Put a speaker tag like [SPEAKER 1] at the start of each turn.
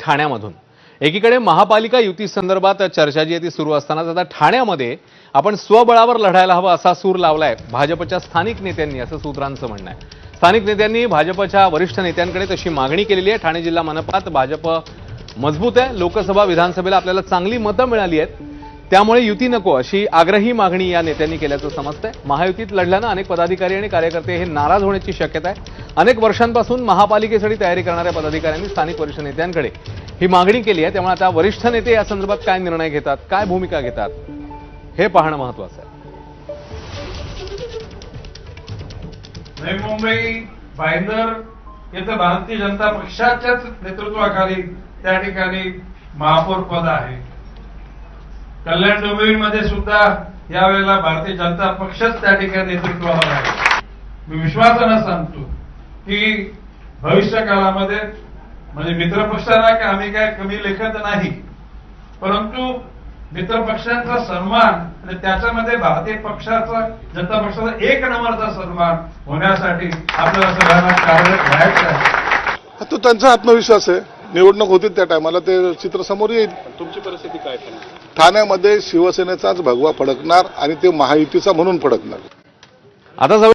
[SPEAKER 1] ठाण्यामधून। एकीकडे महापालिका युती संदर्भात चर्चा जी आहे ती सुरू असतानाच आता ठाण्यामध्ये आपण स्वबळावर लढायला हवं असा सूर लावलाय भाजपच्या स्थानिक नेत्यांनी, असं सूत्रांचं म्हणणं आहे। स्थानिक नेत्यांनी भाजपच्या वरिष्ठ नेत्यांकडे तशी मागणी केलेली आहे। ठाणे जिल्हा मनपात भाजप मजबूत आहे, लोकसभा विधानसभेला आपल्याला चांगली मतं मिळाली आहेत, त्यामुळे युती नको अशी आग्रही मागणी या नेत्यांनी केल्याचं समजतंय। महायुतीत लढल्यानं अनेक पदाधिकारी आणि कार्यकर्ते हे नाराज होण्याची शक्यता आहे। अनेक वर्षांपासून महापालिकेसाठी तयारी करणाऱ्या पदाधिकाऱ्यांनी स्थानिक वरिष्ठ नेत्यांकडे ही मागणी केली आहे, त्यामुळे आता वरिष्ठ नेते या संदर्भात काय निर्णय घेतात, काय भूमिका घेतात हे पाहणं महत्त्वाचं आहे।
[SPEAKER 2] नवी मुंबई भाईंदर येथे भारतीय जनता पक्षाच्याच नेतृत्वाखाली त्या ठिकाणी महापौर पद आहे। कल्याण डोंबिवलीमध्ये सुद्धा यावेळेला भारतीय जनता पक्षच त्या ठिकाणी नेतृत्वावर आहे। मी विश्वासानं सांगतो की भविष्य काळामध्ये म्हणजे मित्रपक्षांना की आम्ही काय कमी लेखत नाही, परंतु मित्रपक्षांचा सन्मान आणि त्याच्यामध्ये भारतीय पक्षाचा जनता पक्षाचा एक नंबरचा सन्मान होण्यासाठी आपल्याला सगळ्यांना कार्यरत राहायचं आहे।
[SPEAKER 3] तो त्यांचा आत्मविश्वास आहे। निवडणूक होती त्या टायमाला ते चित्र समोर येईल।
[SPEAKER 4] तुमची परिस्थिती काय
[SPEAKER 3] ठाण्यामध्ये शिवसेनेचाच भगवा फडकणार आणि ते महायुतीचा म्हणून फडकणार।
[SPEAKER 1] आता